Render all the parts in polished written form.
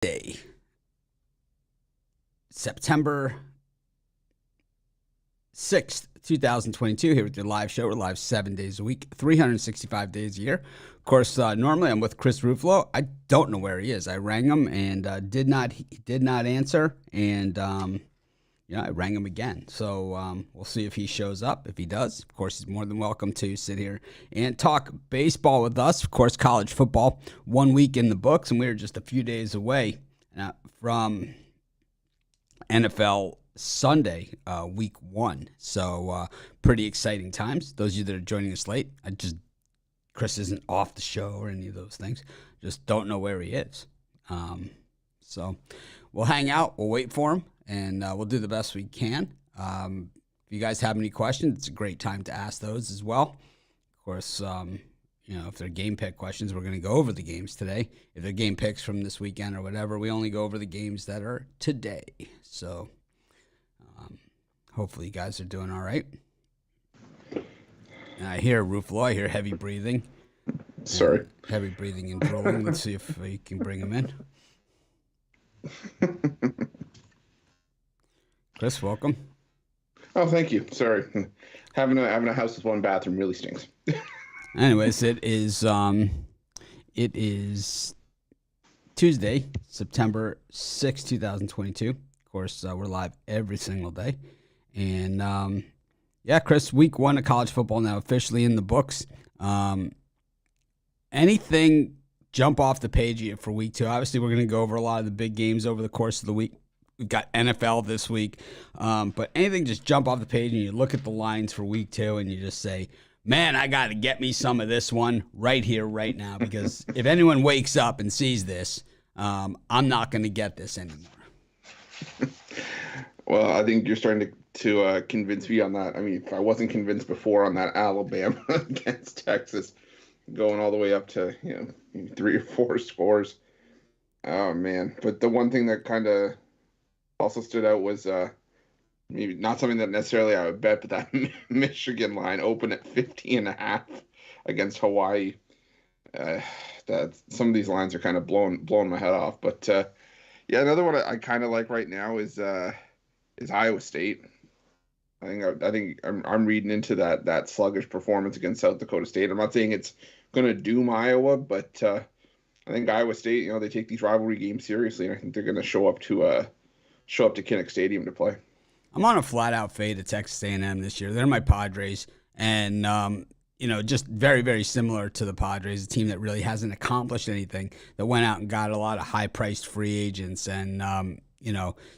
Day, September 6th, 2022, here with your live show. We're live 7 days a week, 365 days a year. Of course, normally I'm with Chris Ruffalo. I don't know where he is. I rang him and he did not answer, and I rang him again. So we'll see if he shows up. If he does, of course, he's more than welcome to sit here and talk baseball with us. Of course, college football, 1 week in the books, and we're just a few days away from NFL Sunday, week 1. So pretty exciting times. Those of you that are joining us late, Chris isn't off the show or any of those things. Just don't know where he is. So we'll hang out. We'll wait for him, and we'll do the best we can. If you guys have any questions, it's a great time to ask those as well. Of course, if they're game pick questions, we're going to go over the games today. If they're game picks from this weekend or whatever, we only go over the games that are today. So hopefully you guys are doing all right. And I hear Ruffalo. I hear heavy breathing. Sorry. Heavy breathing and drooling. Let's see if we can bring him in. Chris, welcome. Oh, thank you. Sorry. Having a house with one bathroom really stinks. Anyways, it is Tuesday, September 6th, 2022. Of course, we're live every single day. And Chris, week 1 of college football now officially in the books. Anything jump off the page yet for week 2? Obviously, we're going to go over a lot of the big games over the course of the week. We've got NFL this week. But anything just jump off the page and you look at the lines for week 2 and you just say, man, I got to get me some of this one right here, right now. Because if anyone wakes up and sees this, I'm not going to get this anymore. Well, I think you're starting to convince me on that. I mean, if I wasn't convinced before on that Alabama against Texas, going all the way up to 3 or 4 scores. Oh man! But the one thing that kind of also stood out was maybe not something that necessarily I would bet, but that Michigan line opened at 50.5 against Hawaii. That some of these lines are kind of blowing my head off. But another one I kind of like right now is Iowa State. I think I'm reading into that sluggish performance against South Dakota State. I'm not saying it's going to doom Iowa, but I think Iowa State, they take these rivalry games seriously, and I think they're going to show up to Kinnick Stadium to play. I'm on a flat-out fade at Texas A&M this year. They're my Padres, and just very, very similar to the Padres, a team that really hasn't accomplished anything, that went out and got a lot of high-priced free agents and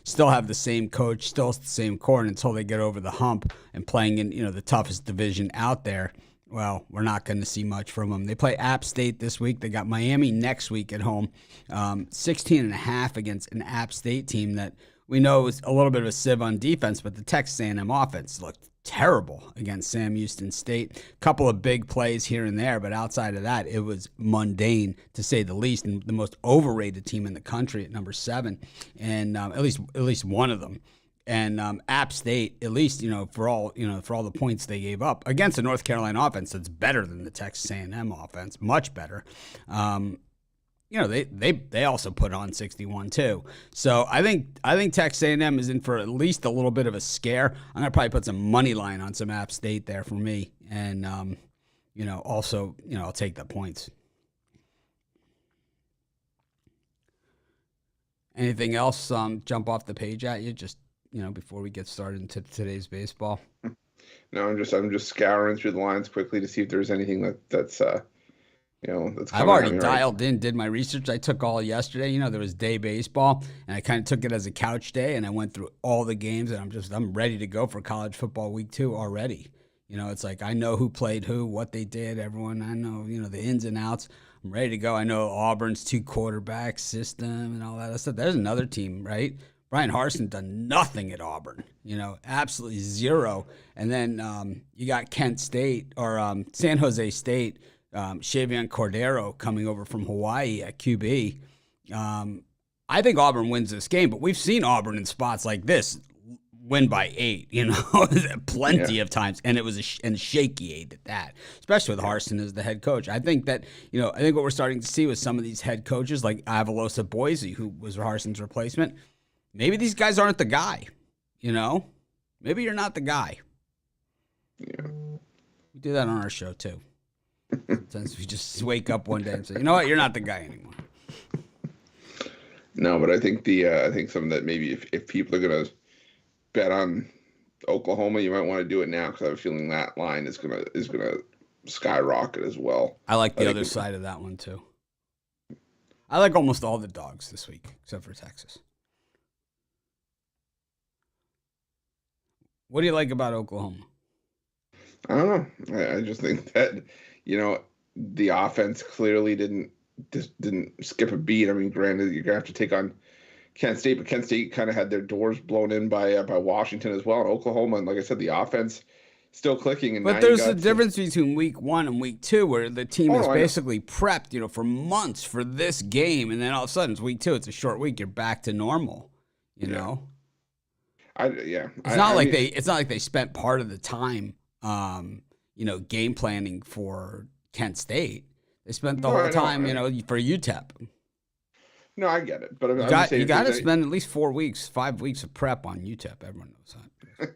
still have the same coach, still the same core, and until they get over the hump and playing in, the toughest division out there, well, we're not going to see much from them. They play App State this week. They got Miami next week at home. 16.5 against an App State team that we know is a little bit of a sieve on defense, but the Texas A&M offense looked terrible against Sam Houston State. A couple of big plays here and there, but outside of that, it was mundane to say the least, and the most overrated team in the country at number 7, and at least one of them. And App State, at least for all the points they gave up against the North Carolina offense that's better than the Texas A&M offense, much better. They also put on 61 too. So I think Texas A&M is in for at least a little bit of a scare. I'm gonna probably put some money line on some App State there for me, and also I'll take the points. Anything else jump off the page at you just before we get started into today's baseball? No, I'm just scouring through the lines quickly to see if there's anything that's I've already dialed in, did my research. I took all yesterday. There was day baseball, and I kind of took it as a couch day, and I went through all the games, and I'm ready to go for college football week 2 already. It's like I know who played who, what they did, everyone. I know, the ins and outs. I'm ready to go. I know Auburn's 2 quarterback system and all that stuff. There's another team, right? Brian Harsin done nothing at Auburn, absolutely zero. And then you got Kent State or San Jose State, Xavier Cordero coming over from Hawaii at QB. I think Auburn wins this game, but we've seen Auburn in spots like this win by 8, plenty of times, and it was a shaky 8 at that, especially with Harsin as the head coach. I think that, I think what we're starting to see with some of these head coaches, like Avilosa Boise, who was Harsin's replacement, maybe these guys aren't the guy, Maybe you're not the guy. Yeah. We do that on our show, too. Sometimes we just wake up one day and say, you know what, you're not the guy anymore. No, but I think something that maybe if people are gonna bet on Oklahoma, you might want to do it now, because I have a feeling that line is gonna skyrocket as well. I like the other side of that one too. I like almost all the dogs this week except for Texas. What do you like about Oklahoma? I don't know. I just think that the offense clearly didn't skip a beat. I mean, granted, you're gonna have to take on Kent State, but Kent State kind of had their doors blown in by Washington as well. And Oklahoma, and like I said, the offense still clicking. And but there's a difference between week 1 and week 2, where the team is basically prepped, for months for this game, and then all of a sudden it's week 2. It's a short week. You're back to normal. It's not like they spent part of the time, game planning for Kent State. They spent the whole time, for UTEP. No, I get it, but you got to spend at least 4 weeks, 5 weeks of prep on UTEP. Everyone knows that.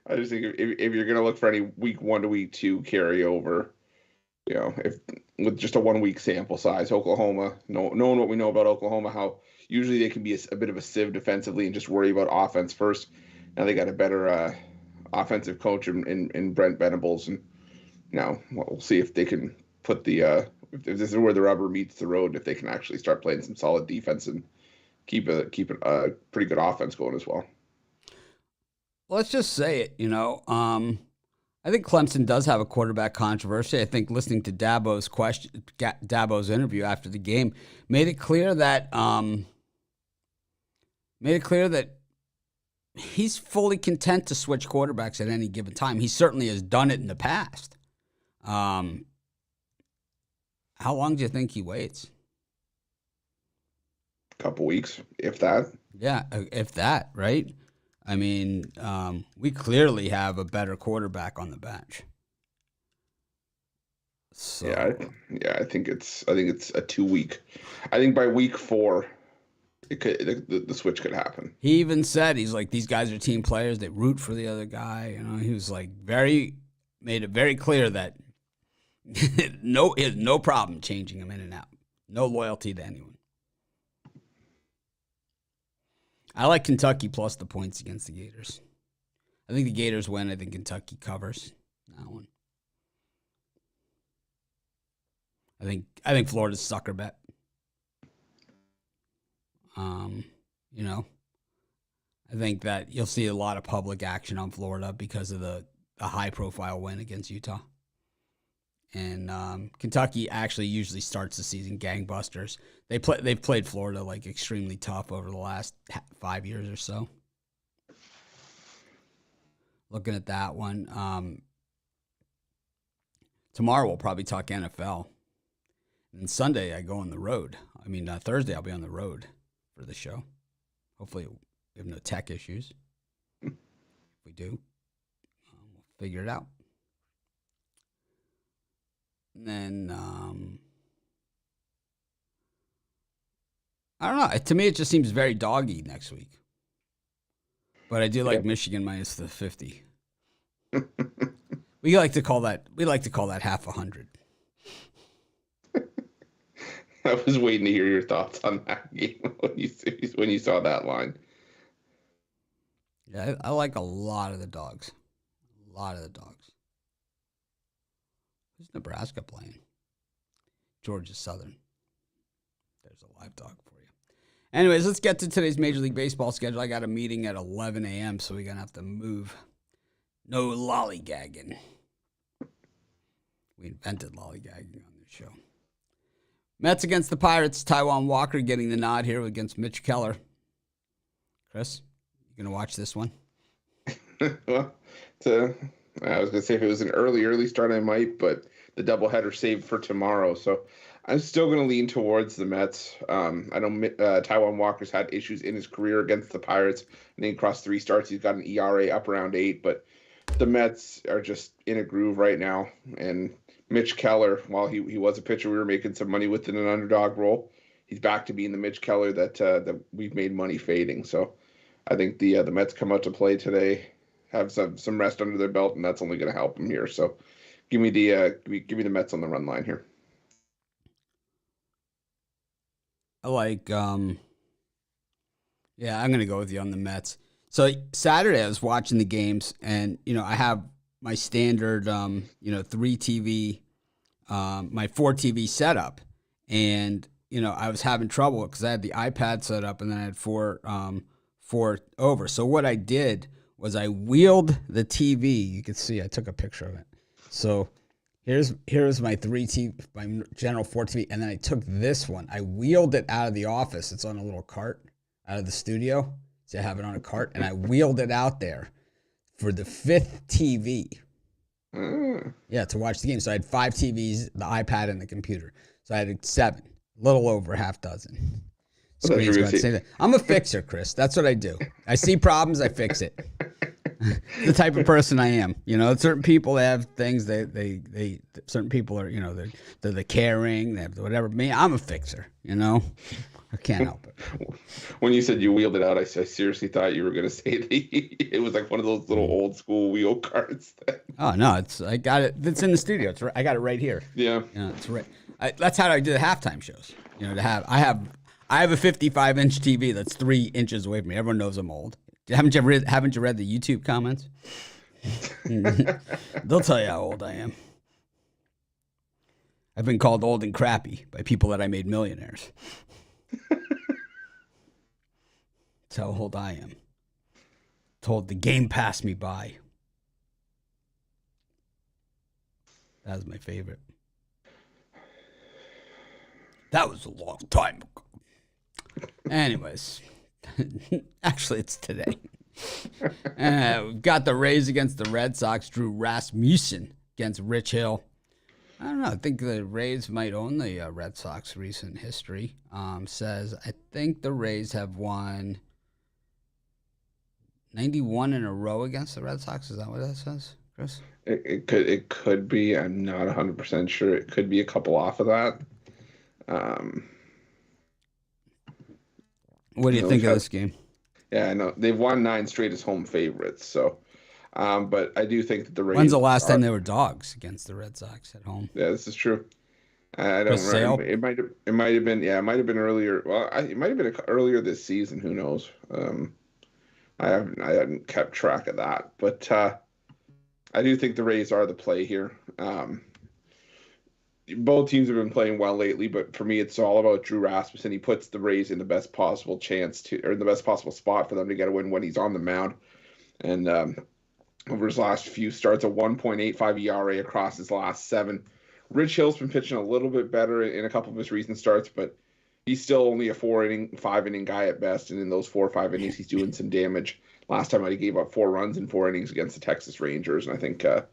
I just think if you're going to look for any week 1 to week 2 carryover, if with just a 1 week sample size, Oklahoma, knowing what we know about Oklahoma, how usually they can be a bit of a sieve defensively and just worry about offense first. Now they got a better offensive coach in Brent Venables, and now we'll see if they can put if this is where the rubber meets the road, if they can actually start playing some solid defense and keep a pretty good offense going as well. Let's just say it, I think Clemson does have a quarterback controversy. I think listening to Dabo's interview after the game made it clear that he's fully content to switch quarterbacks at any given time. He certainly has done it in the past. How long do you think he waits? A couple weeks, if that. Yeah, if that, right? I mean, we clearly have a better quarterback on the bench. So. I think it's a 2 week. I think by week 4, the switch could happen. He even said, he's like, these guys are team players. They root for the other guy. He was like made it very clear that no problem changing him in and out. No loyalty to anyone. I like Kentucky plus the points against the Gators. I think the Gators win. I think Kentucky covers that one. I think Florida's sucker bet. I think that you'll see a lot of public action on Florida because of the high-profile win against Utah. And Kentucky actually usually starts the season gangbusters. They've played Florida like extremely tough over the last 5 years or so. Looking at that one. Tomorrow we'll probably talk NFL. And Sunday I go on the road. Thursday I'll be on the road for the show. Hopefully we have no tech issues. If we do, we'll figure it out. And then, I don't know. To me, it just seems very doggy next week. But I do like Michigan minus the 50. We like to call that half 100. I was waiting to hear your thoughts on that game when you saw that line. Yeah, I like a lot of the dogs. Who's Nebraska playing? Georgia Southern. There's a live dog for you. Anyways, let's get to today's Major League Baseball schedule. I got a meeting at 11 a.m., so we're going to have to move. No lollygagging. We invented lollygagging on this show. Mets against the Pirates. Taijuan Walker getting the nod here against Mitch Keller. Chris, you going to watch this one? Well, I was going to say if it was an early start, I might, but the doubleheader saved for tomorrow. So I'm still going to lean towards the Mets. I know Taijuan Walker's had issues in his career against the Pirates. I think across 3 starts, he's got an ERA up around 8, but the Mets are just in a groove right now. And Mitch Keller, while he was a pitcher, we were making some money with in an underdog role. He's back to being the Mitch Keller that we've made money fading. So I think the Mets come out to play today, have some rest under their belt, and that's only going to help them here. So give me the Mets on the run line here. I like, yeah, I'm going to go with you on the Mets. So Saturday I was watching the games, and, I have my standard, 3 TV, my 4 TV setup. And, I was having trouble because I had the iPad set up and then I had four over. So what I did was I wheeled the TV. You can see I took a picture of it. So here's my my general 4 TV, and then I took this one. I wheeled it out of the office. It's on a little cart out of the studio. So I have it on a cart, and I wheeled it out there for the 5th TV. Yeah, to watch the game. So I had 5 TVs, the iPad, and the computer. So I had 7, a little over half dozen. Screens going to say that. I'm a fixer, Chris. That's what I do. I see problems, I fix it. The type of person I am. Certain people have things. They certain people are, they're the caring. They have the whatever. Me, I'm a fixer. I can't help it. When you said you wheeled it out, I seriously thought you were going to say it was like one of those little old school wheel carts. Oh no, I got it. It's in the studio. I got it right here. Yeah, it's right. That's how I do the halftime shows. I have a 55-inch TV that's 3 inches away from me. Everyone knows I'm old. Haven't you read the YouTube comments? They'll tell you how old I am. I've been called old and crappy by people that I made millionaires. That's how old I am. Told the game passed me by. That was my favorite. That was a long time ago. Anyways, actually, it's today. We've got the Rays against the Red Sox. Drew Rasmussen against Rich Hill. I don't know. I think the Rays might own the Red Sox recent history. Says, I think the Rays have won 91 in a row against the Red Sox. Is that what that says, Chris? It could be. I'm not 100% sure. It could be a couple off of that. What do you think of this game? Yeah, I know. They've won 9 straight as home favorites. So, but I do think that the Rays. When's the last time they were dogs against the Red Sox at home? Yeah, this is true. I don't remember. It might have been. Yeah, it might have been earlier. Well, it might have been earlier this season. Who knows? I haven't kept track of that, but I do think the Rays are the play here. Both teams have been playing well lately, but for me, it's all about Drew Rasmussen. He puts the Rays in the best possible the best possible spot for them to get a win when he's on the mound. And over his last few starts, a 1.85 ERA across his last 7. Rich Hill's been pitching a little bit better in a couple of his recent starts, but he's still only a 5-inning guy at best. And in those 4 or 5 innings, he's doing some damage. Last time he gave up 4 runs in 4 innings against the Texas-Rangers. And I think if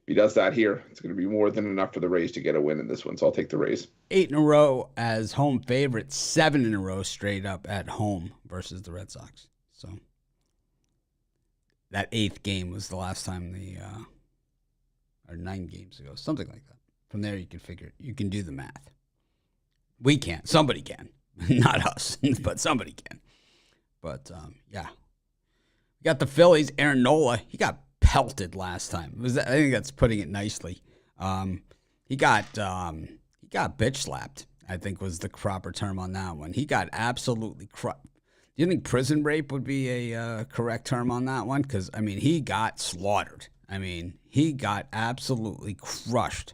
he does that here, it's going to be more than enough for the Rays to get a win in this one. So I'll take the Rays. 8 in a row as home favorites, 7 in a row straight up at home versus the Red Sox. So that 8th game was the last time or 9 games ago, something like that. From there, you can figure it. You can do the math. We can't. Somebody can. Not us, but somebody can. But, yeah. We got the Phillies. Aaron Nola, he got pelted last time. I think that's putting it nicely. He got bitch slapped, I think was the proper term on that one. He got absolutely crushed. Do you think prison rape would be a correct term on that one? Because, he got slaughtered. He got absolutely crushed.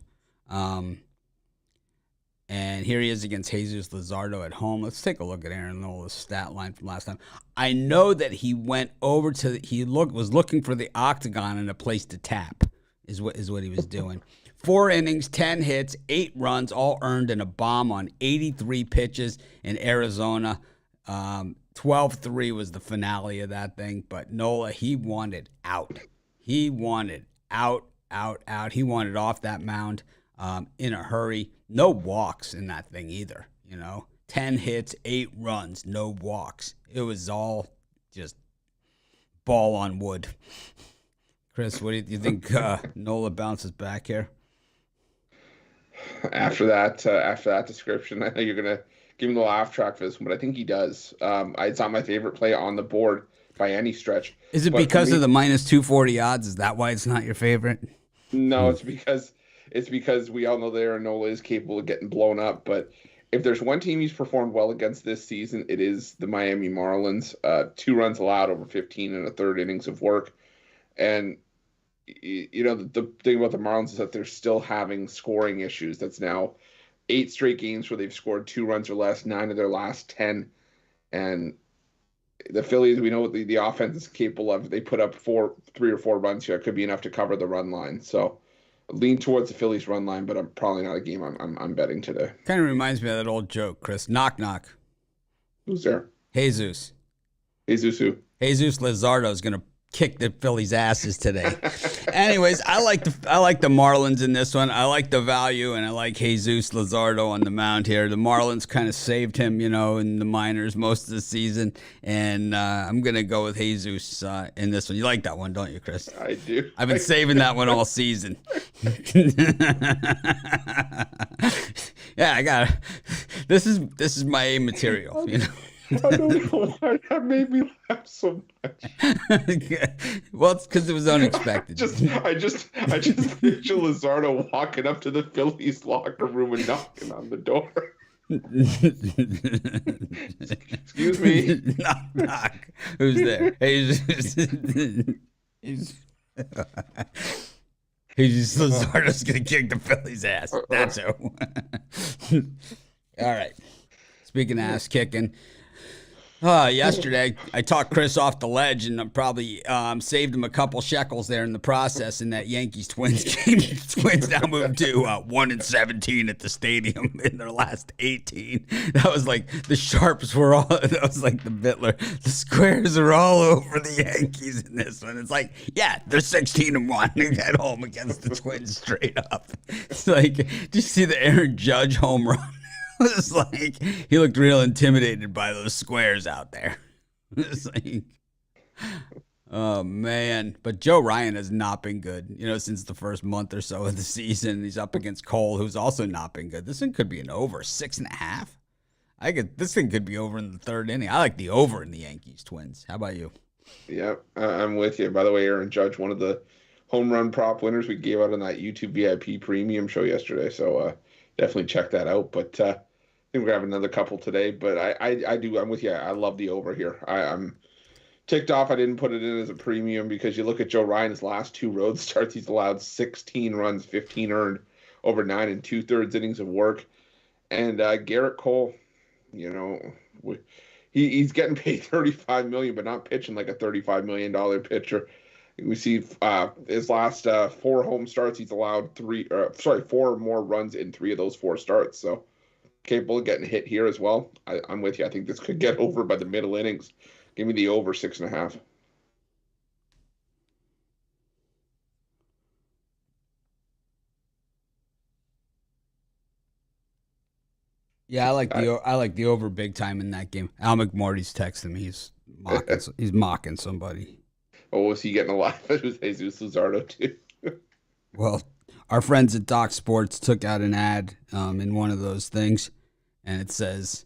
And here he is against Jesus Luzardo at home. Let's take a look at Aaron Nola's stat line from last time. I know that he went over was looking for the octagon and a place to tap is what he was doing. 4 innings, 10 hits, 8 runs, all earned in a bomb on 83 pitches in Arizona. 12-3 was the finale of that thing. But Nola, he wanted out. He wanted out. He wanted off that mound. in a hurry. No walks in that thing either, 10 hits, 8 runs, no walks. It was all just ball on wood. Chris, what do you think Nola bounces back here? After that description, I know you're gonna give him the laugh track for this one, but I think he does. It's not my favorite play on the board by any stretch. Is it But because me, of the minus 240 odds? Is that why it's not your favorite? no, it's because we all know that Aaron Nola is capable of getting blown up. But if there's one team he's performed well against this season, it is the Miami Marlins. 2 runs allowed over 15 and a third innings of work, and the thing about the Marlins is that they're still having scoring issues. That's now 8 straight games where they've scored 2 runs or less, 9 of their last 10. And the Phillies, we know what the offense is capable of. They put up 3 or 4 runs here. It could be enough to cover the run line. So lean towards the Phillies run line, but I'm probably not a game I'm betting today. Kind of reminds me of that old joke, Chris. Knock, knock. Who's there? Jesus. Jesus who? Jesus Luzardo is going to kick the Phillies' asses today. Anyways, I like the Marlins in this one. I like the value, and I like Jesus Luzardo on the mound here. The Marlins kind of saved him, in the minors most of the season, and I'm going to go with Jesus in this one. You like that one, don't you, Chris? I do. I've been saving that one all season. Yeah, I got it. This is my A material, I don't know why that made me laugh so much. Well, it's because it was unexpected. I just picture Luzardo walking up to the Phillies locker room and knocking on the door. Excuse me. Knock, knock. Who's there? Hey, he's Luzardo's gonna kick the Phillies' ass. That's who. All right. Speaking of ass kicking. Yesterday, I talked Chris off the ledge, and I probably saved him a couple shekels there in the process in that Yankees-Twins game. Twins now moved to 1-17 at the stadium in their last 18. That was like the sharps were all. That was like the Bittler. The squares are all over the Yankees in this one. It's like, yeah, they're 16-1 at home against the Twins straight up. It's like, did you see the Aaron Judge home run? It was like he looked real intimidated by those squares out there. It's like, oh man! But Joe Ryan has not been good, since the first month or so of the season. He's up against Cole, who's also not been good. This thing could be an over 6.5. This thing could be over in the third inning. I like the over in the Yankees-Twins. How about you? Yep, I'm with you. By the way, Aaron Judge, one of the home run prop winners we gave out on that YouTube VIP premium show yesterday. So definitely check that out. But I think we're gonna have another couple today, but I'm with you. I love the over here. I'm ticked off I didn't put it in as a premium because you look at Joe Ryan's last 2 road starts, he's allowed 16 runs, 15 earned, over 9 2/3 innings of work. And Garrett Cole, he's getting paid $35 million, but not pitching like a $35 million pitcher. We see his last 4 home starts, he's allowed 4 more runs in 3 of those 4 starts. So capable of getting hit here as well. I'm with you. I think this could get over by the middle innings. Give me the over 6.5. Yeah, I like the over big time in that game. Al McMorty's texting me. He's mocking somebody. Oh, was he getting a laugh? It was Jesus Luzardo too. Well, our friends at Doc Sports took out an ad in one of those things, and it says,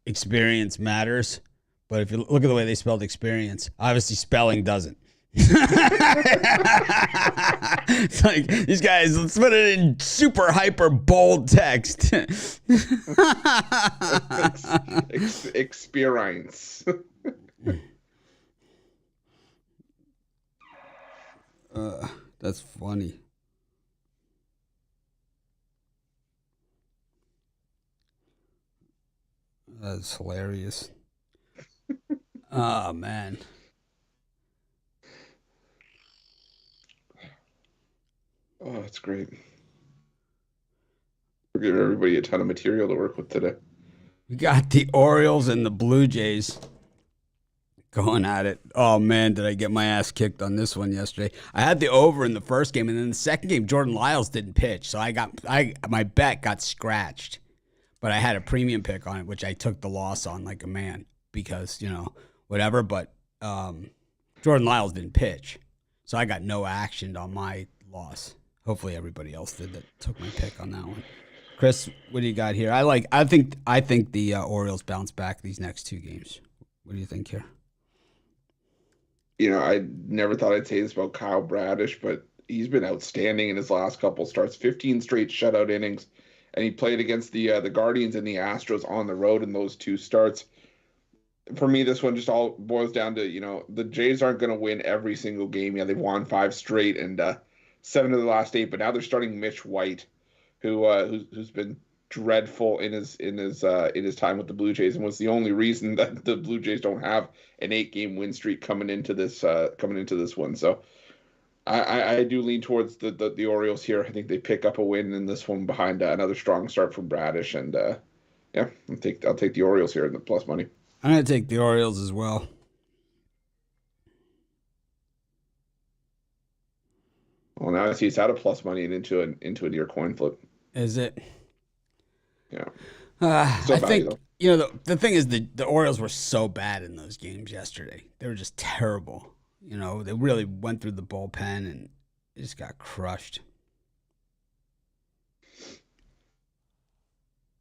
experience matters. But if you look at the way they spelled experience, obviously spelling doesn't. It's like, these guys, let's put it in super hyper bold text. Experience. That's funny. That's hilarious. Oh, man. Oh, that's great. We're giving everybody a ton of material to work with today. We got the Orioles and the Blue Jays Going at it. Oh man, did I get my ass kicked on this one yesterday? I had the over in the first game, and then the second game, Jordan Lyles didn't pitch, so my bet got scratched. But I had a premium pick on it, which I took the loss on like a man because whatever. But Jordan Lyles didn't pitch, so I got no action on my loss. Hopefully, everybody else did that took my pick on that one. Chris, what do you got here? I think the Orioles bounce back these next two games. What do you think here? I never thought I'd say this about Kyle Bradish, but he's been outstanding in his last couple starts. 15 straight shutout innings, and he played against the Guardians and the Astros on the road in those two starts. For me, this one just all boils down to, the Jays aren't going to win every single game. Yeah, they've won 5 straight and 7 of the last 8, but now they're starting Mitch White, who's been dreadful in his time with the Blue Jays and was the only reason that the Blue Jays don't have an 8-game win streak coming into this one. So I do lean towards the Orioles here. I think they pick up a win in this one behind another strong start from Bradish, and yeah, I'll take the Orioles here in the plus money. I'm gonna take the Orioles as well. Well, now I see it's out of plus money and into a near coin flip. Is it? Yeah. I think the thing is the Orioles were so bad in those games yesterday. They were just terrible. They really went through the bullpen and just got crushed.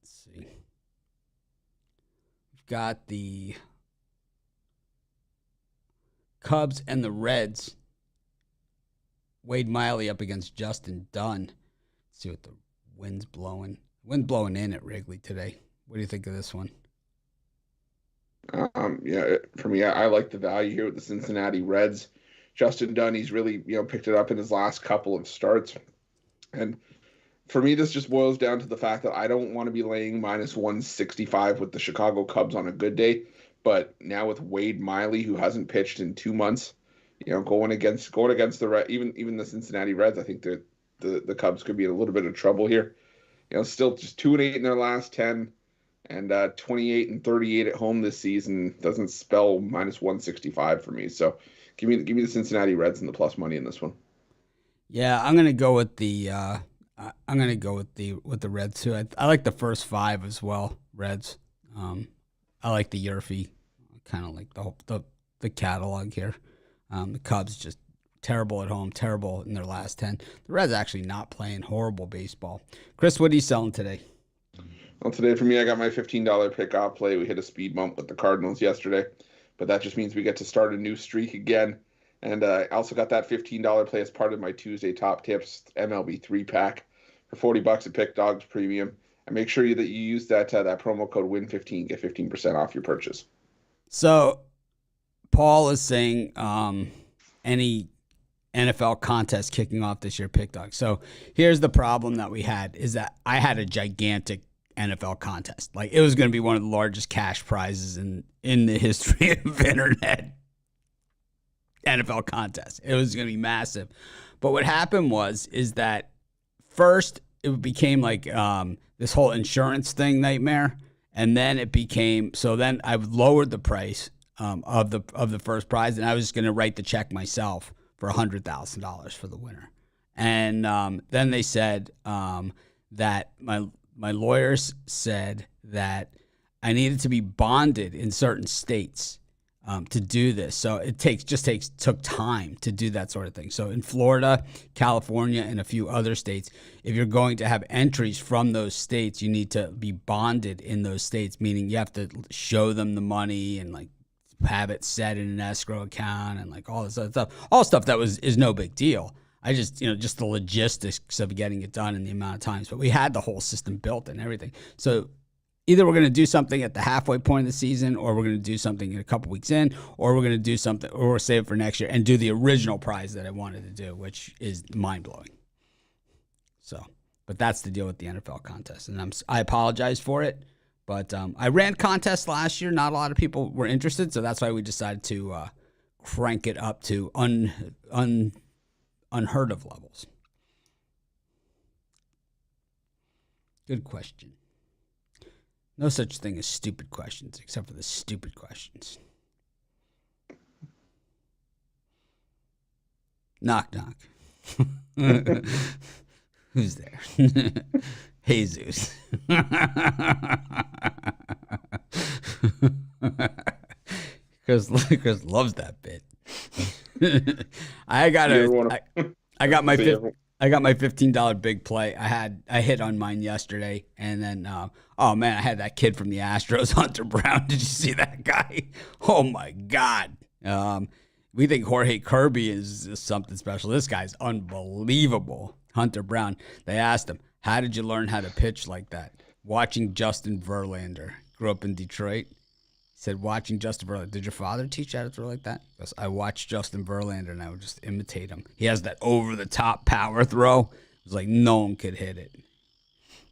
Let's see. We've got the Cubs and the Reds. Wade Miley up against Justin Dunn. Let's see what the wind's blowing. Wind blowing in at Wrigley today. What do you think of this one? Yeah, for me, I like the value here with the Cincinnati Reds. Justin Dunn, he's really picked it up in his last couple of starts, and for me, this just boils down to the fact that I don't want to be laying minus 165 with the Chicago Cubs on a good day, but now with Wade Miley, who hasn't pitched in 2 months, going against the even the Cincinnati Reds, I think the Cubs could be in a little bit of trouble here. Still just 2-8 in their last 10, and 28-38 at home this season doesn't spell minus 165 for me. So give me the Cincinnati Reds and the plus money in this one. Yeah, I'm gonna go with the Reds too. I like the first 5 as well. Reds. I like the Yurfie. Kind of like the catalog here. The Cubs just terrible at home, terrible in their last 10. The Reds actually not playing horrible baseball. Chris, what are you selling today? Well, today for me, I got my $15 pick-off play. We hit a speed bump with the Cardinals yesterday, but that just means we get to start a new streak again. And I also got that $15 play as part of my Tuesday Top Tips MLB 3-pack for $40 at PickDawgz Premium. And make sure that you use that promo code WIN15, get 15% off your purchase. So, Paul is saying any NFL contest kicking off this year, PickDawgz. So here's the problem that we had is that I had a gigantic NFL contest. Like it was going to be one of the largest cash prizes in the history of internet NFL contests. It was going to be massive. But what happened is that first it became like this whole insurance thing nightmare. And then it became, so then I lowered the price of the first prize, and I was just going to write the check myself for $100,000 for the winner. And then they said that my lawyers said that I needed to be bonded in certain states to do this. So it took time to do that sort of thing. So in Florida, California, and a few other states, if you're going to have entries from those states, you need to be bonded in those states, meaning you have to show them the money and like have it set in an escrow account and like all this other stuff, all stuff that is no big deal. I just, just the logistics of getting it done in the amount of times, but we had the whole system built and everything. So either we're going to do something at the halfway point of the season, or we're going to do something in a couple weeks in, or we're going to do something, or we'll save it for next year and do the original prize that I wanted to do, which is mind blowing. So, but that's the deal with the NFL contest. And I apologize for it. But I ran contests last year. Not a lot of people were interested, so that's why we decided to crank it up to unheard of levels. Good question. No such thing as stupid questions, except for the stupid questions. Knock, knock. Who's there? Jesus. Chris loves that bit. I got I got my $15 big play. I hit on mine yesterday, and then oh man, I had that kid from the Astros, Hunter Brown. Did you see that guy? Oh my God. We think Jorge Kirby is something special. This guy's unbelievable. Hunter Brown. They asked him, "How did you learn how to pitch like that?" Watching Justin Verlander. Grew up in Detroit. He said, watching Justin Verlander. Did your father teach you how to throw like that? Because I watched Justin Verlander and I would just imitate him. He has that over-the-top power throw. It was like no one could hit it.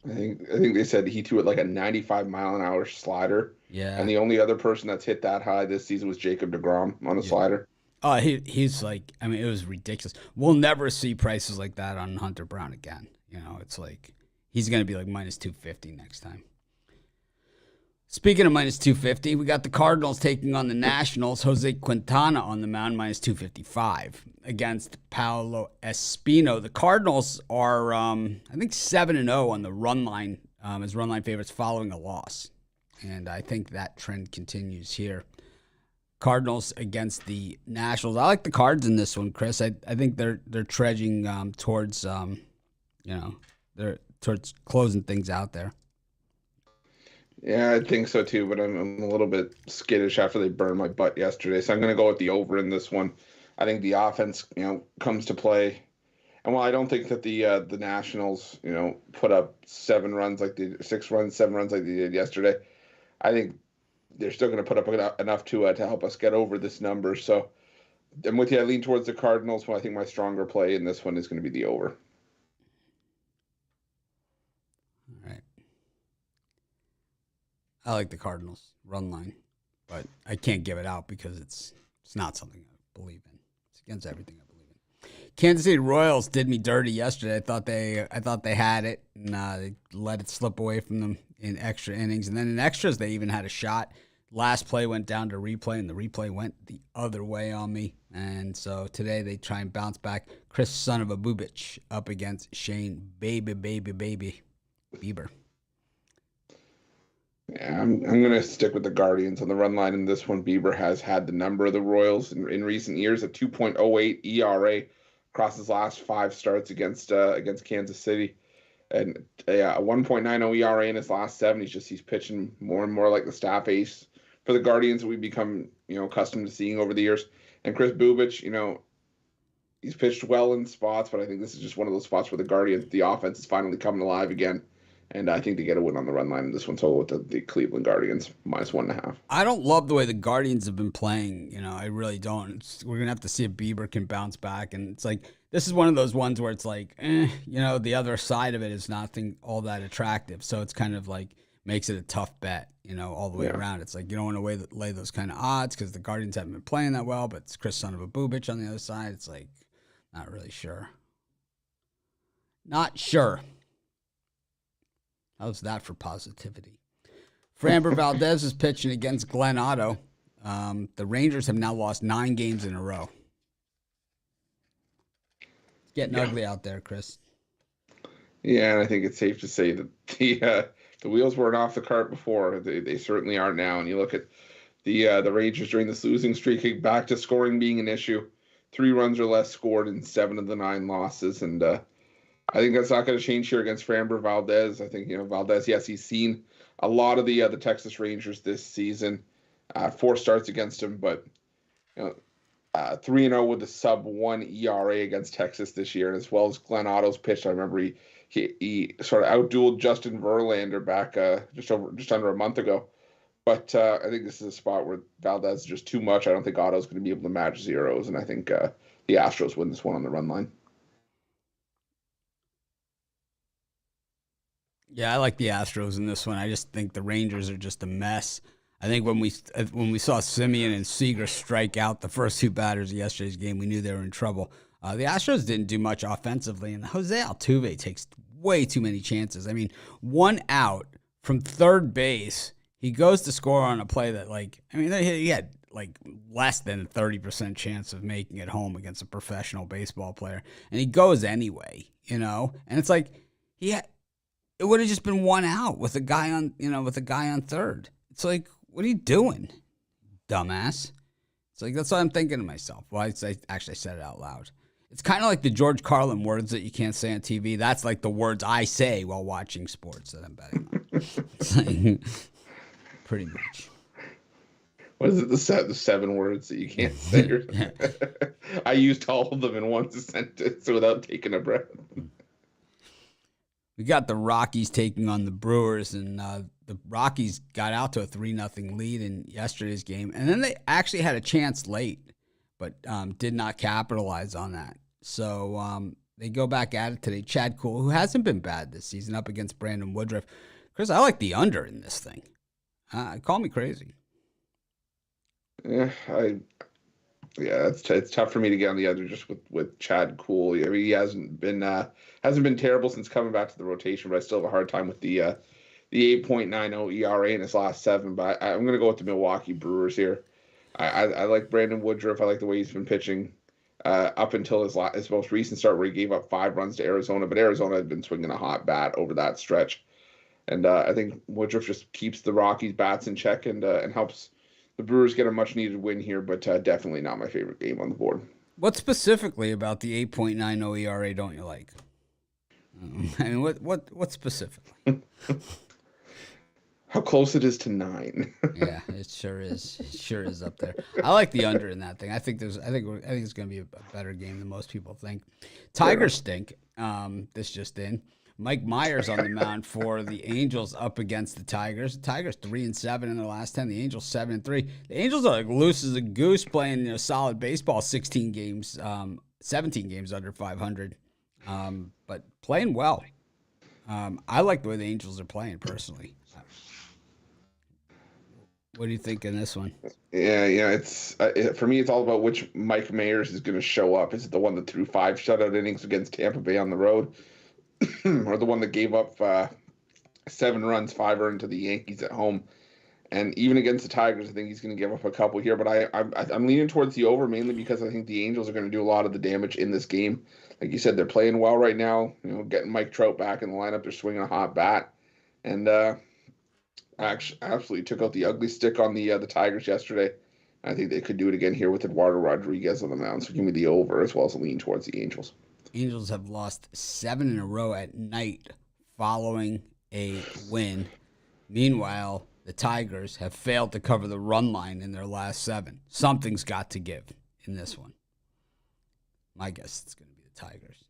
I think they said he threw it like a 95-mile-an-hour slider. Yeah. And the only other person that's hit that high this season was Jacob deGrom on a slider. Oh, he's like, I mean, it was ridiculous. We'll never see prices like that on Hunter Brown again. You know, it's like he's going to be like minus 250 next time. Speaking of minus 250, we got the Cardinals taking on the Nationals. Jose Quintana on the mound, minus 255 against Paolo Espino. The Cardinals are, I think, 7-0 on the run line as run line favorites following a loss. And I think that trend continues here. Cardinals against the Nationals. I like the Cards in this one, Chris. I think they're trudging towards, they're towards closing things out there. Yeah, I think so too, but I'm a little bit skittish after they burned my butt yesterday. So I'm going to go with the over in this one. I think the offense, comes to play. And while I don't think that the Nationals, put up 6 runs, 7 runs like they did yesterday, I think they're still going to put up enough to help us get over this number. So I'm with you. I lean towards the Cardinals, but I think my stronger play in this one is going to be the over. All right. I like the Cardinals run line, but I can't give it out because it's not something I believe in. It's against everything I believe in. Kansas City Royals did me dirty yesterday. I thought they had it, and they let it slip away from them in extra innings. And then in extras, they even had a shot. Last play went down to replay, and the replay went the other way on me. And so today they try and bounce back. Chris, son of a Bubich, up against Shane Baby Bieber. Yeah, I'm going to stick with the Guardians on the run line in this one. Bieber has had the number of the Royals in recent years, a 2.08 ERA across his last 5 starts against Kansas City, and a 1.90 ERA in his last 7. He's pitching more and more like the staff ace for the Guardians that we've become accustomed to seeing over the years. And Chris Bubich, he's pitched well in spots, but I think this is just one of those spots where the offense is finally coming alive again. And I think they get a win on the run line in this one. So with the Cleveland Guardians, minus 1.5. I don't love the way the Guardians have been playing. I really don't. We're going to have to see if Bieber can bounce back. And it's like, this is one of those ones where it's like, the other side of it is nothing all that attractive. So it's kind of like makes it a tough bet, all the way around. It's like you don't want to lay those kind of odds because the Guardians haven't been playing that well. But it's Chris, son of a Bubich on the other side. It's like, not really sure. Not sure. How's that for positivity? Framber Valdez is pitching against Glenn Otto. The Rangers have now lost 9 games in a row. It's getting ugly out there, Chris. Yeah, and I think it's safe to say that the wheels weren't off the cart before. They certainly are now. And you look at the Rangers during this losing streak, back to scoring being an issue. 3 runs or less scored in 7 of the 9 losses, and I think that's not going to change here against Framber Valdez. I think, Valdez, yes, he's seen a lot of the Texas Rangers this season. 4 starts against him, but 3-0 with a sub-1 ERA against Texas this year, and as well as Glenn Otto's pitch. I remember he sort of outdueled Justin Verlander back just under a month ago. But I think this is a spot where Valdez is just too much. I don't think Otto's going to be able to match zeros, and I think the Astros win this one on the run line. Yeah, I like the Astros in this one. I just think the Rangers are just a mess. I think when we saw Simeon and Seager strike out the first 2 batters of yesterday's game, we knew they were in trouble. The Astros didn't do much offensively, and Jose Altuve takes way too many chances. I mean, 1 out from third base, he goes to score on a play that, he had like less than a 30% chance of making it home against a professional baseball player. And he goes anyway, And it's like, it would have just been 1 out with a guy on third. It's like, what are you doing, dumbass? It's like, that's what I'm thinking to myself. Well, I actually said it out loud. It's kind of like the George Carlin words that you can't say on TV. That's like the words I say while watching sports that I'm betting on. It's like, pretty much. What is it? The 7 words that you can't say. I used all of them in one sentence without taking a breath. We got the Rockies taking on the Brewers, and the Rockies got out to a 3-0 lead in yesterday's game, and then they actually had a chance late, but did not capitalize on that. So they go back at it today. Chad Kuhl, who hasn't been bad this season, up against Brandon Woodruff. Chris, I like the under in this thing. Call me crazy. Yeah, it's tough for me to get on the under just with Chad Kuhl. I mean, he hasn't been terrible since coming back to the rotation, but I still have a hard time with the 8.90 ERA in his last 7. But I'm going to go with the Milwaukee Brewers here. I like Brandon Woodruff. I like the way he's been pitching up until his most recent start, where he gave up 5 runs to Arizona. But Arizona had been swinging a hot bat over that stretch, and I think Woodruff just keeps the Rockies' bats in check and helps the Brewers get a much-needed win here, but definitely not my favorite game on the board. What specifically about the 8.90 ERA don't you like? I mean, what specifically? How close it is to 9. Yeah, it sure is. It sure is up there. I like the under in that thing. I think it's going to be a better game than most people think. Tigers stink. This just in. Mike Myers on the mound for the Angels up against the Tigers. The Tigers 3-7 in their last 10. The Angels 7-3. The Angels are like loose as a goose, playing solid baseball. 17 games under 500, but playing well. I like the way the Angels are playing personally. What do you think in this one? Yeah, it's for me. It's all about which Mike Myers is going to show up. Is it the one that threw 5 shutout innings against Tampa Bay on the road? Or the one that gave up 7 runs, 5 earned to the Yankees at home? And even against the Tigers, I think he's going to give up a couple here. But I'm leaning towards the over, mainly because I think the Angels are going to do a lot of the damage in this game. Like you said, they're playing well right now. Getting Mike Trout back in the lineup, they're swinging a hot bat, and actually absolutely took out the ugly stick on the Tigers yesterday. I think they could do it again here with Eduardo Rodriguez on the mound. So give me the over as well as a lean towards the Angels. Angels have lost 7 in a row at night following a win. Meanwhile, the Tigers have failed to cover the run line in their last 7. Something's got to give in this one. My guess it's going to be the Tigers.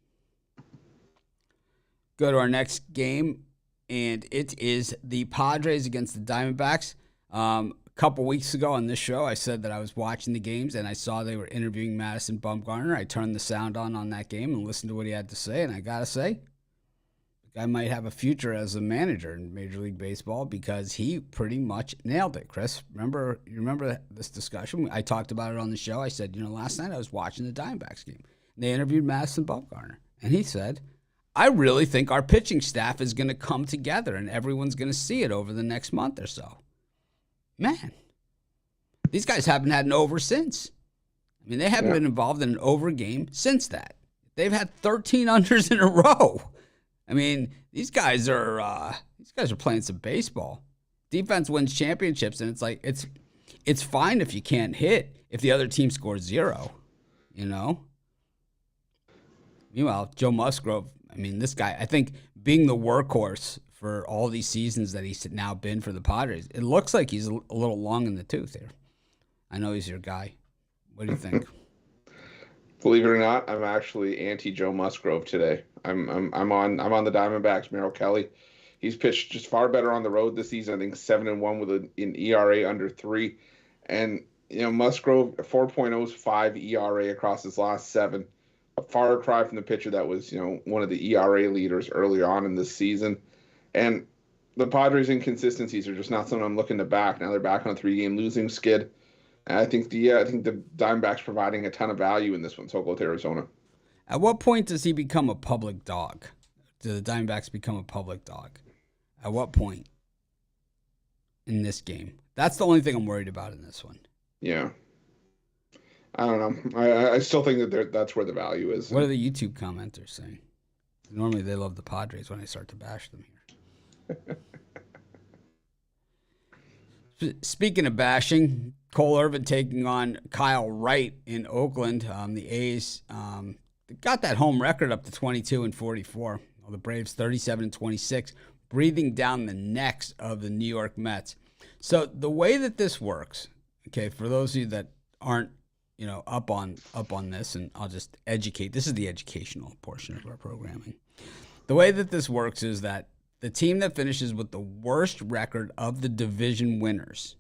Go to our next game, and it is the Padres against the Diamondbacks. A couple weeks ago on this show, I said that I was watching the games, and I saw they were interviewing Madison Bumgarner. I turned the sound on that game and listened to what he had to say, and I got to say, the guy might have a future as a manager in Major League Baseball because he pretty much nailed it, Chris. You remember this discussion? I talked about it on the show. I said, last night I was watching the Diamondbacks game. They interviewed Madison Bumgarner, and he said, I really think our pitching staff is going to come together, and everyone's going to see it over the next month or so. Man, these guys haven't had an over since. I mean, they haven't been involved in an over game since that. They've had 13 unders in a row. I mean, these guys are playing some baseball. Defense wins championships, and it's like it's fine if you can't hit if the other team scores 0. Meanwhile, Joe Musgrove, I mean, this guy, I think being the workhorse for all these seasons that he's now been for the Padres, it looks like he's a little long in the tooth here. I know he's your guy. What do you think? Believe it or not, I'm actually anti-Joe Musgrove today. I'm on the Diamondbacks. Merrill Kelly, he's pitched just far better on the road this season. I think 7-1 with an ERA under 3, and Musgrove 4.05 ERA across his last 7. A far cry from the pitcher that was one of the ERA leaders early on in this season. And the Padres' inconsistencies are just not something I'm looking to back. Now they're back on a 3-game losing skid. And I think the Diamondbacks providing a ton of value in this one. So I'll go to Arizona. At what point does he become a public dog? Do the Diamondbacks become a public dog? At what point in this game? That's the only thing I'm worried about in this one. Yeah. I don't know. I still think that that's where the value is. What are the YouTube commenters saying? Normally they love the Padres when I start to bash them here. Speaking of bashing, Cole Irvin taking on Kyle Wright in Oakland. The A's got that home record up to 22-44. Well, the Braves 37-26, breathing down the necks of the New York Mets. So the way that this works, okay, for those of you that aren't up on this, and I'll just educate. This is the educational portion of our programming. The way that this works is that the team that finishes with the worst record of the division winners,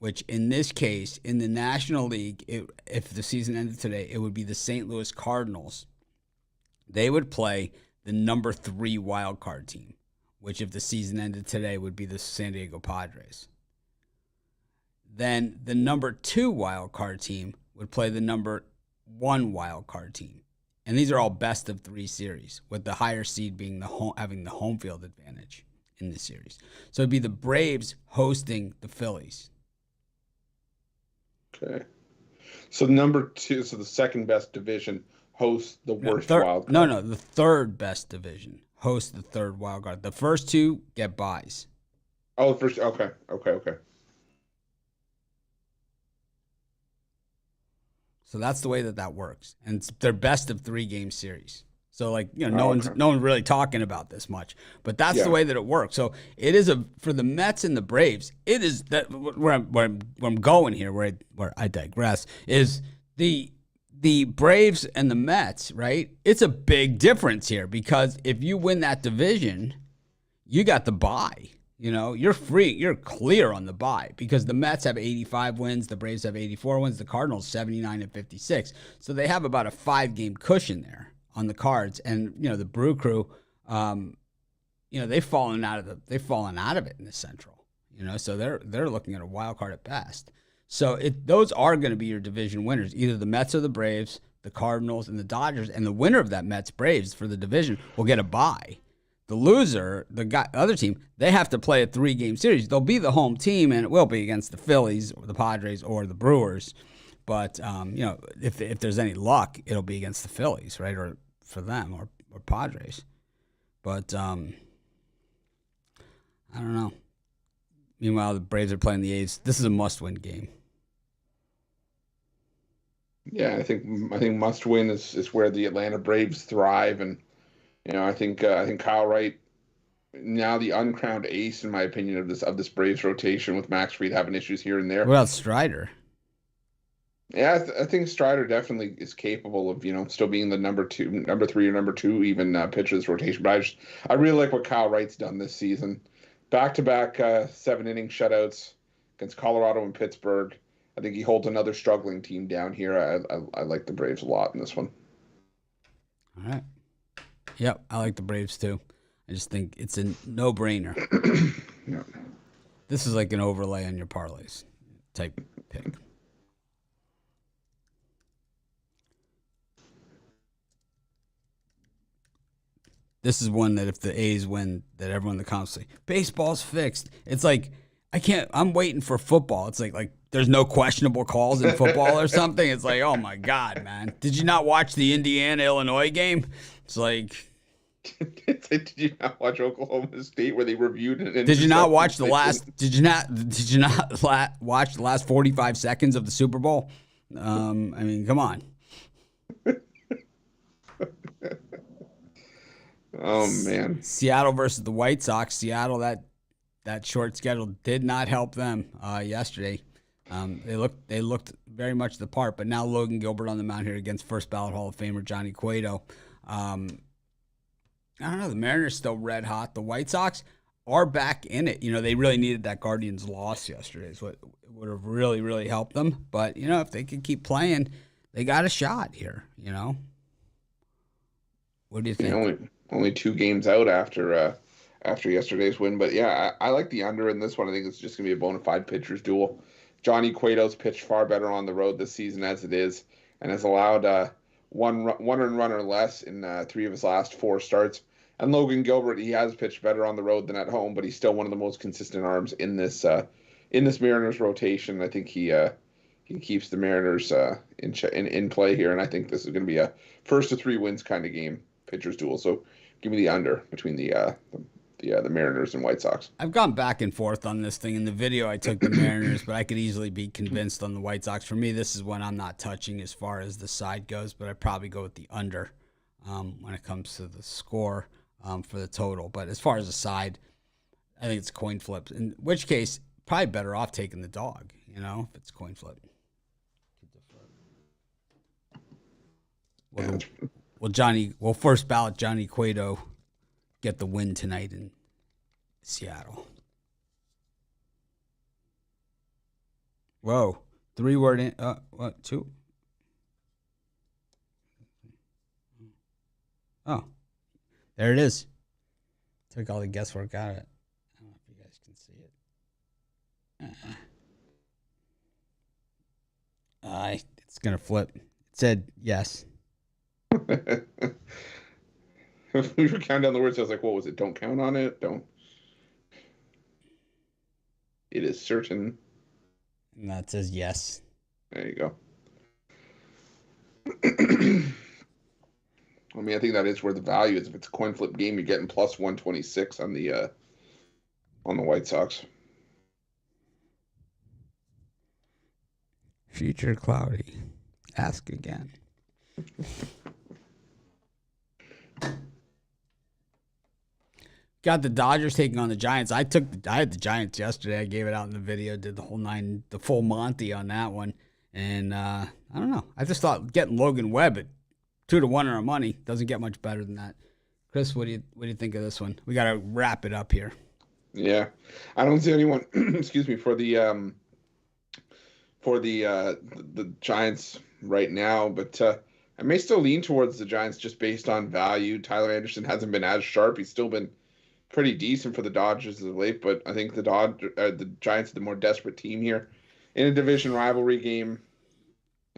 which in this case, in the National League, if the season ended today, it would be the St. Louis Cardinals. They would play the number 3 wild card team, which if the season ended today would be the San Diego Padres. Then the number 2 wild card team would play the number 1 wild card team. And these are all best of 3 series, with the higher seed being having the home field advantage in this series. So it'd be the Braves hosting the Phillies. Okay. So number 2, so the second best division hosts the worst wild card. No, the third best division hosts the third wild card. The first 2 get buys. Oh, the first. Okay. So that's the way that works, and it's their best of 3 game series. So no one's really talking about this much, but that's the way that it works. So it is for the Mets and the Braves. It is that where I'm going here, where I digress, is the Braves and the Mets, right? It's a big difference here, because if you win that division, you got the bye. You're free. You're clear on the bye, because the Mets have 85 wins, the Braves have 84 wins, the Cardinals 79-56. So they have about a 5-game cushion there on the Cards, and the Brew Crew, they've fallen out of it in the Central. So they're looking at a wild card at best. So those are going to be your division winners, either the Mets or the Braves, the Cardinals and the Dodgers, and the winner of that Mets Braves for the division will get a bye. The loser, the other team, they have to play a 3-game series. They'll be the home team, and it will be against the Phillies or the Padres or the Brewers. But if there's any luck, it'll be against the Phillies, right, or for them or Padres. But I don't know. Meanwhile, the Braves are playing the A's. This is a must-win game. Yeah, I think must-win is where the Atlanta Braves thrive, and I think Kyle Wright, now the uncrowned ace, in my opinion, of this Braves rotation, with Max Fried having issues here and there. What about Strider? Yeah, I think Strider definitely is capable of still being the number 3 or number 2 even pitcher of this rotation. But I really like what Kyle Wright's done this season. Back-to-back 7-inning shutouts against Colorado and Pittsburgh. I think he holds another struggling team down here. I like the Braves a lot in this one. All right. Yep, I like the Braves too. I just think it's a no-brainer. Yeah. This is like an overlay on your parlays type pick. This is one that if the A's win, that everyone in the comments say, baseball's fixed. It's like, I'm waiting for football. It's like there's no questionable calls in football or something. It's like, oh my God, man. Did you not watch the Indiana-Illinois game? It's like... Did you not watch Oklahoma State where they reviewed it? Did you not watch the last? Did you not watch the last 45 seconds of the Super Bowl? I mean, come on. Oh man. Seattle versus the White Sox. Seattle, that short schedule did not help them yesterday. They looked very much the part, but now Logan Gilbert on the mound here against first ballot Hall of Famer Johnny Cueto. I don't know. The Mariners still red hot. The White Sox are back in it. They really needed that Guardians loss yesterday. It's what would have really, really helped them. But, if they could keep playing, they got a shot here, What do you think? Only 2 games out after yesterday's win. But, yeah, I like the under in this one. I think it's just going to be a bona fide pitcher's duel. Johnny Cueto's pitched far better on the road this season as it is, and has allowed one run or less in 3 of his last 4 starts. And Logan Gilbert, he has pitched better on the road than at home, but he's still one of the most consistent arms in this Mariners rotation. I think he he keeps the Mariners in play here, and I think this is going to be a first to 3 wins kind of game, pitchers duel. So give me the under between the Mariners and White Sox. I've gone back and forth on this thing. In the video, I took the Mariners, but I could easily be convinced on the White Sox. For me, this is one I'm not touching as far as the side goes, but I'd probably go with the under when it comes to the score for the total. But as far as the side, I think it's coin flip, in which case, probably better off taking the dog, if it's coin flip. Will first ballot Johnny Cueto get the win tonight in Seattle? Whoa. 3-word in, what, 2? Oh, there it is. Took all the guesswork out of it. I don't know if you guys can see it. It's going to flip. It said yes. We were counting down the words. I was like, what was it? Don't count on it. Don't. It is certain. And that says yes. There you go. I mean, I think that is where the value is. If it's a coin flip game, you're getting plus 126 on the White Sox. Future cloudy. Ask again. Got the Dodgers taking on the Giants. I had the Giants yesterday. I gave it out in the video. Did the full Monty on that one. And I don't know. I just thought getting Logan Webb at 2-1 on our money doesn't get much better than that. Chris, what do you think of this one? We got to wrap it up here. Yeah, I don't see anyone. Excuse me for the Giants right now, but I may still lean towards the Giants just based on value. Tyler Anderson hasn't been as sharp. He's still been pretty decent for the Dodgers as of late, but I think the Giants are the more desperate team here in a division rivalry game.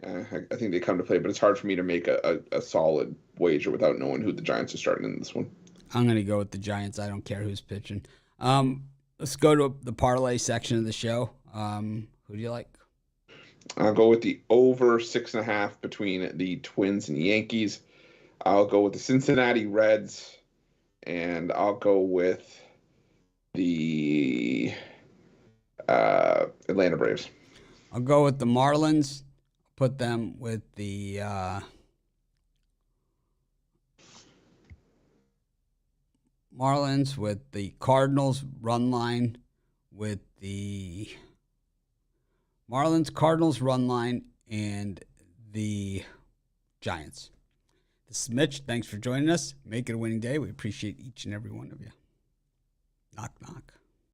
I think they come to play, but it's hard for me to make a solid wager without knowing who the Giants are starting in this one. I'm going to go with the Giants. I don't care who's pitching. Let's go to the parlay section of the show. Who do you like? I'll go with the over 6.5 between the Twins and the Yankees. I'll go with the Cincinnati Reds, and I'll go with the Atlanta Braves. I'll go with the Marlins. Put them with the Marlins, with the Cardinals run line, with the Marlins, Cardinals run line, and the Giants. This is Mitch. Thanks for joining us. Make it a winning day. We appreciate each and every one of you. Knock, knock.